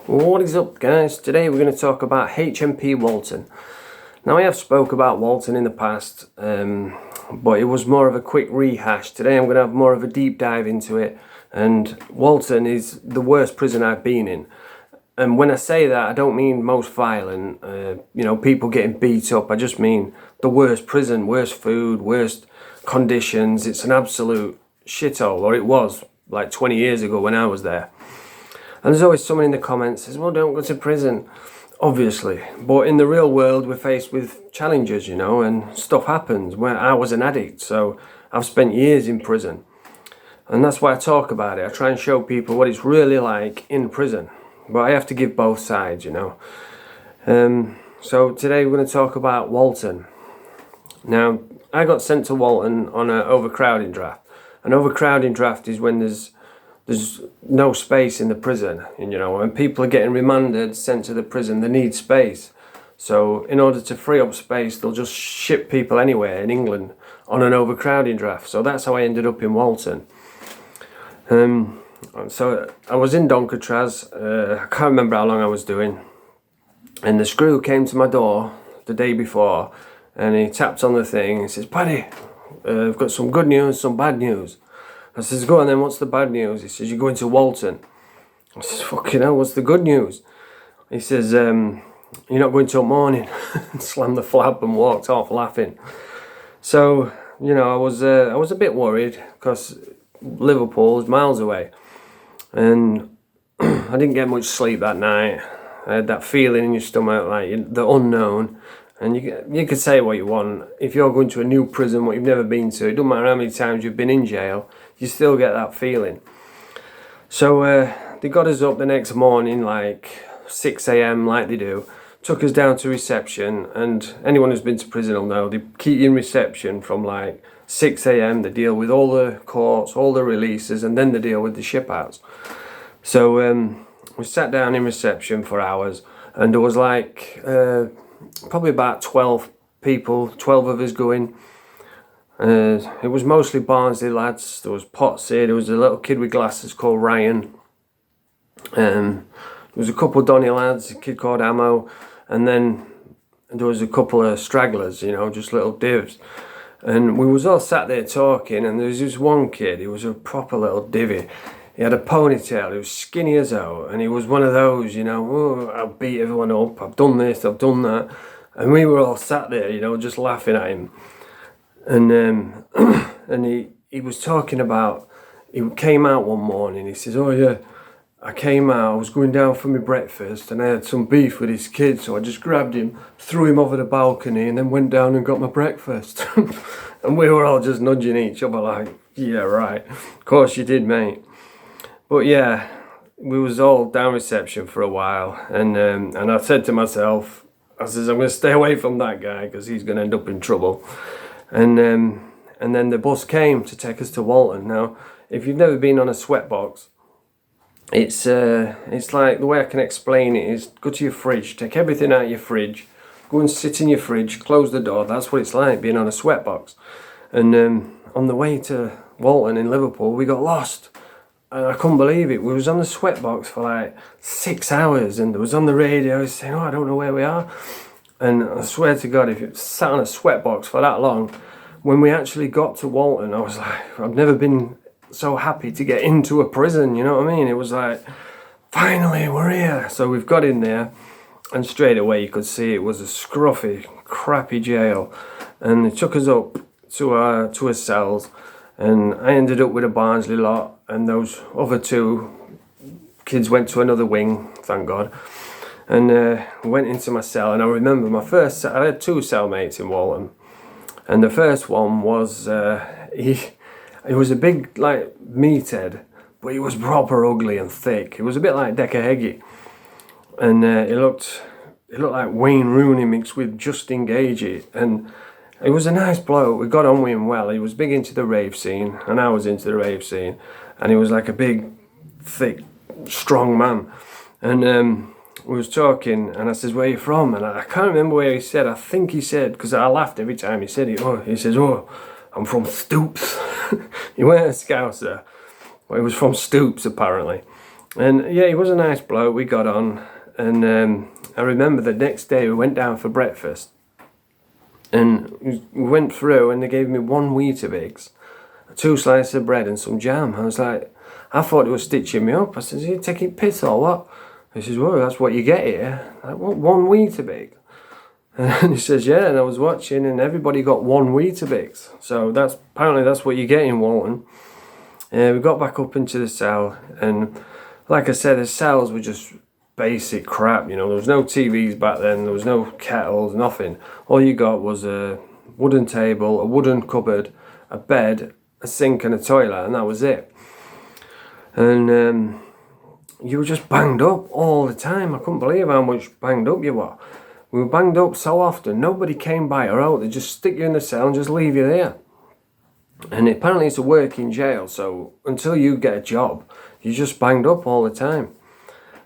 What is up, guys? Today we're going to talk about HMP Walton. Now, I have spoke about Walton in the past, but it was more of a quick rehash. Today I'm going to have more of a deep dive into it, and Walton is the worst prison I've been in. And when I say that, I don't mean most violent, people getting beat up. I just mean the worst prison, worst food, worst conditions. It's an absolute shithole, or it was like 20 years ago when I was there. And there's always someone in the comments says, well, don't go to prison, obviously. But in the real world, we're faced with challenges, and stuff happens. Where I was an addict, so I've spent years in prison. And that's why I talk about it. I try and show people what it's really like in prison. But I have to give both sides, So today we're going to talk about Walton. Now, I got sent to Walton on an overcrowding draft. An overcrowding draft is when there's no space in the prison, when people are getting remanded, sent to the prison, they need space. So in order to free up space, they'll just ship people anywhere in England on an overcrowding draft. So that's how I ended up in Walton. So I was in Doncatraz, I can't remember how long I was doing, and the screw came to my door the day before, and he tapped on the thing and says, Paddy, I've got some good news, some bad news. I says, go on then, what's the bad news? He says, you're going to Walton. I says, fucking hell, what's the good news? He says, you're not going till morning. Slammed the flap and walked off laughing. So, I was a bit worried because Liverpool is miles away. And I didn't get much sleep that night. I had that feeling in your stomach, like the unknown. And you could say what you want. If you're going to a new prison, what you've never been to, it doesn't matter how many times you've been in jail, you still get that feeling. So they got us up the next morning, like 6 a.m, like they do. Took us down to reception, and anyone who's been to prison will know, they keep you in reception from like 6 a.m. They deal with all the courts, all the releases, and then they deal with the ship outs. So we sat down in reception for hours, and there was like probably about 12 people, 12 of us going. It was mostly Barnsley lads. There was Potsy, there was a little kid with glasses called Ryan. There was a couple of Donny lads, a kid called Ammo, and then there was a couple of stragglers, just little divs. And we was all sat there talking, and there was this one kid, he was a proper little divvy. He had a ponytail, he was skinny as hell, and he was one of those, oh, I'll beat everyone up, I've done this, I've done that. And we were all sat there, just laughing at him. And and he was talking about, he came out one morning, he says, oh yeah, I came out, I was going down for my breakfast, and I had some beef with his kid, so I just grabbed him, threw him over the balcony, and then went down and got my breakfast. And we were all just nudging each other like, yeah, right, of course you did, mate. But yeah, we was all down reception for a while, and I said to myself, I says, I'm going to stay away from that guy because he's going to end up in trouble. And then the bus came to take us to Walton. Now, if you've never been on a sweatbox, it's like, the way I can explain it is, go to your fridge, take everything out of your fridge, go and sit in your fridge, close the door. That's what it's like being on a sweatbox. And on the way to Walton in Liverpool, we got lost. And I couldn't believe it. We was on the sweatbox for like 6 hours, and it was on the radio saying, oh, I don't know where we are. And I swear to God, if you sat on a sweatbox for that long, when we actually got to Walton, I was like, I've never been so happy to get into a prison, you know what I mean? It was like, finally, we're here. So we've got in there, and straight away you could see it was a scruffy, crappy jail. And they took us up to our cells, and I ended up with a Barnsley lot, and those other two kids went to another wing, thank God. And went into my cell, and I remember I had two cellmates in Walton, and the first one was, he was a big, like, meathead, but he was proper ugly and thick. It was a bit like Decker Heggie, and he looked like Wayne Rooney mixed with Justin Gagey, and he was a nice bloke. We got on with him well. He was big into the rave scene, and I was into the rave scene, and he was like a big, thick, strong man. And we was talking, and I says, where are you from? And I can't remember where he said. I think he said, because I laughed every time he said it. Oh, he says, oh, I'm from Stoops. He weren't a Scouser, but he was from Stoops apparently. And yeah, he was a nice bloke, we got on. And I remember the next day we went down for breakfast. And we went through and they gave me 1 Weetabix, 2 slices of bread and some jam. I was like, I thought it was stitching me up. I said, are you taking piss or what? He says, well, that's what you get here. Like, what, 1 Weetabix? And he says, yeah, and I was watching and everybody got 1 Weetabix. So apparently that's what you get in Walton. We got back up into the cell, and like I said, the cells were just basic crap, you know. There was no TVs back then, there was no kettles, nothing. All you got was a wooden table, a wooden cupboard, a bed, a sink and a toilet, and that was it. And you were just banged up all the time. I couldn't believe how much banged up you were. We were banged up so often, nobody came by or out. They just stick you in the cell and just leave you there. And apparently it's a working jail, so until you get a job, you're just banged up all the time.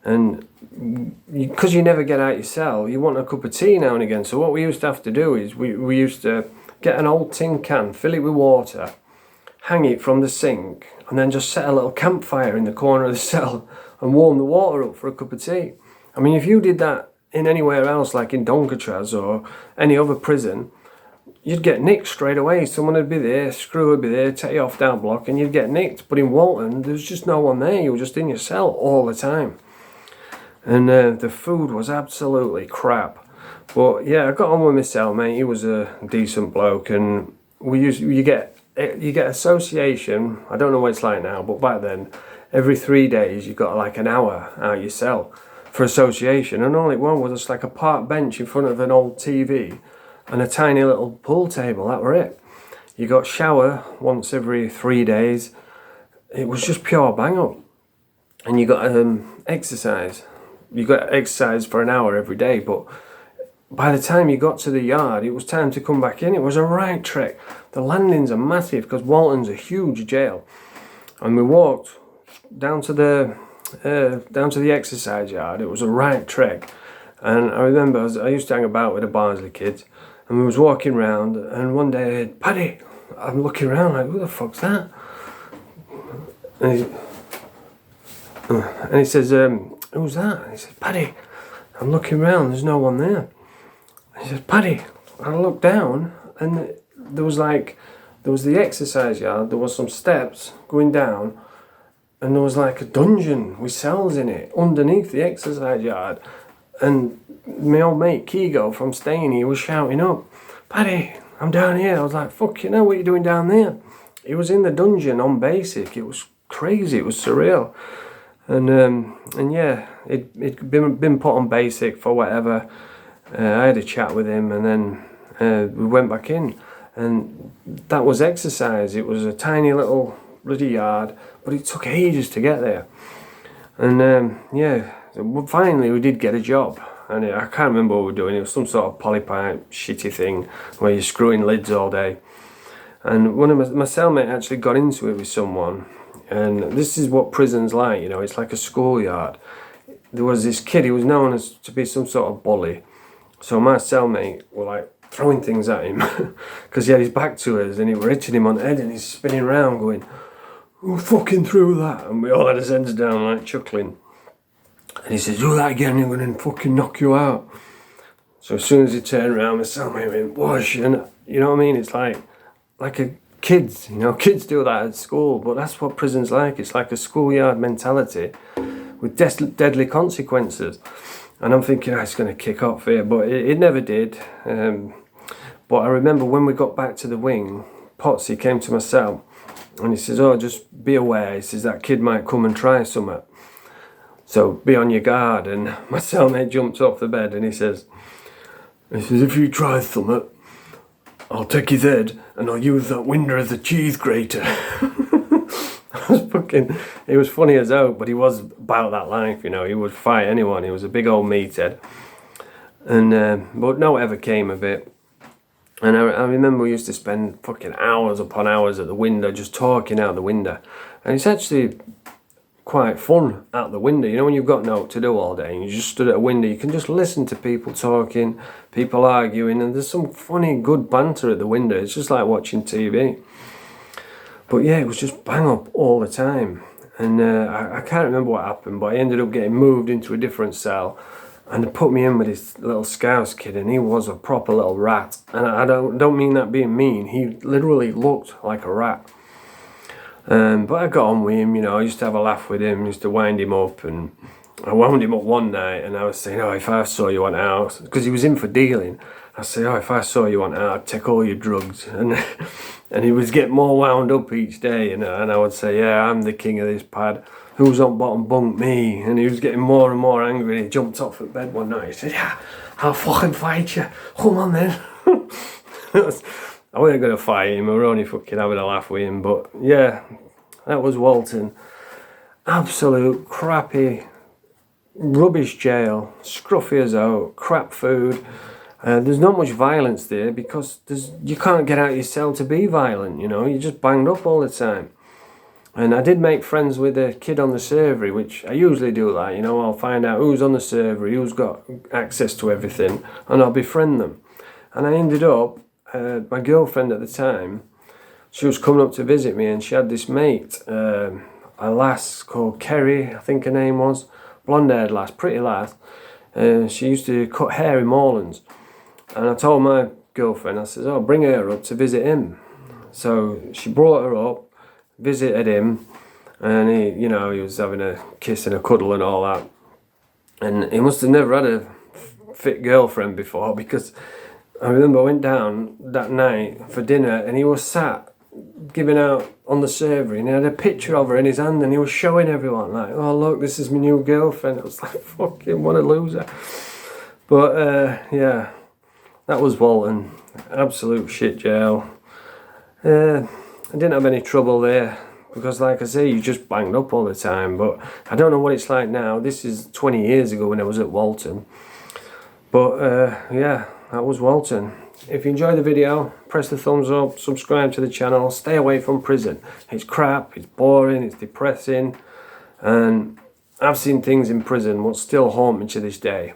And because you never get out your cell, you want a cup of tea now and again. So what we used to have to do is we used to get an old tin can, fill it with water, hang it from the sink, and then just set a little campfire in the corner of the cell and warm the water up for a cup of tea. I mean, if you did that in anywhere else, like in Doncaster or any other prison, you'd get nicked straight away. Someone would be there, screw would be there, take you off down block, and you'd get nicked. But in Walton, there's just no one there. You were just in your cell all the time. And the food was absolutely crap. But yeah, I got on with my cellmate. He was a decent bloke, and you get association. I don't know what it's like now, but back then, every 3 days you got like an hour out your cell for association, and all it was just like a park bench in front of an old TV and a tiny little pool table. That were it. You got shower once every 3 days. It was just pure bang up. And you got exercise. You got exercise for an hour every day, but by the time you got to the yard, it was time to come back in. It was a right trek. The landings are massive because Walton's a huge jail. And we walked down to the exercise yard. It was a right trek. And I remember I used to hang about with the Barnsley kids, and we was walking around, and one day I said, Paddy, I'm looking around like, who the fuck's that? And he says, who's that? And he says, Paddy, I'm looking around, there's no one there. And he says, Paddy, I looked down, and there was the exercise yard, there was some steps going down, and there was like a dungeon with cells in it underneath the exercise yard. And my old mate Kigo from staying here was shouting up, Paddy, I'm down here. I was like, fuck, you know what you're doing down there? He was in the dungeon on basic. It was crazy, it was surreal. And yeah, it'd been put on basic for whatever. I had a chat with him, and then we went back in, and that was exercise. It was a tiny little bloody yard, but it took ages to get there. And yeah, finally we did get a job, and I can't remember what we were doing. It was some sort of polypipe shitty thing where you're screwing lids all day. And one of my cellmate actually got into it with someone. And this is what prison's like, you know, it's like a schoolyard. There was this kid, he was known as to be some sort of bully. So my cellmate were like throwing things at him because he had his back to us, and he were hitting him on the head, and he's spinning around going, who fucking threw that? And we all had his heads down like chuckling. And he says, do that again, I'm going to fucking knock you out. So as soon as he turned around, my cellmate went, wash, and you know what I mean? It's like a kids, you know, kids do that at school, but that's what prison's like. It's like a schoolyard mentality with deadly consequences. And I'm thinking, it's going to kick off here, but it never did. But I remember when we got back to the wing, Potsy came to my cell, and he says, oh, just be aware. He says, that kid might come and try something. So be on your guard. And my cellmate jumps off the bed, and he says, if you try something, I'll take his head and I'll use that window as a cheese grater. It was funny as hell, but he was about that life, you know. He would fight anyone. He was a big old meathead. And but no ever came of it. And I remember we used to spend fucking hours upon hours at the window, just talking out the window. And it's actually quite fun out the window. You know, when you've got no to do all day and you just stood at a window, you can just listen to people talking, people arguing, and there's some funny, good banter at the window. It's just like watching TV. But yeah, it was just bang up all the time. And I can't remember what happened, but I ended up getting moved into a different cell. And they put me in with this little Scouse kid, and he was a proper little rat. And I don't mean that being mean. He literally looked like a rat. But I got on with him, you know. I used to have a laugh with him, used to wind him up. And I wound him up one night, and I was saying, oh, if I saw you went out, because he was in for dealing. I said, oh, if I saw you went out, I'd take all your drugs. And he was getting more wound up each day. And I would say, yeah, I'm the king of this pad. Who's on bottom bunk? Me. And he was getting more and more angry. He jumped off at bed one night. He said, yeah, I'll fucking fight you. Come on then. I wasn't going to fight him. I were only fucking having a laugh with him. But yeah, that was Walton. Absolute crappy, rubbish jail. Scruffy as out. Crap food. There's not much violence there because you can't get out of your cell to be violent, you know. You're just banged up all the time. And I did make friends with a kid on the servery, which I usually do that, you know. I'll find out who's on the servery, who's got access to everything, and I'll befriend them. And I ended up, my girlfriend at the time, she was coming up to visit me, and she had this mate, a lass called Kerry, I think her name was, blonde-haired lass, pretty lass. She used to cut hair in Morelands. And I told my girlfriend, I said, oh, bring her up to visit him. So she brought her up, visited him, and he, you know, he was having a kiss and a cuddle and all that. And he must have never had a fit girlfriend before, because I remember I went down that night for dinner and he was sat giving out on the servery, and he had a picture of her in his hand, and he was showing everyone like, oh look, this is my new girlfriend. I was like, fucking what a loser. But yeah, that was Walton. Absolute shit jail. I didn't have any trouble there because, like I say, you just banged up all the time. But I don't know what it's like now. This is 20 years ago when I was at Walton. But yeah, that was Walton. If you enjoyed the video, press the thumbs up, subscribe to the channel, stay away from prison. It's crap, it's boring, it's depressing, and I've seen things in prison what still haunt me to this day.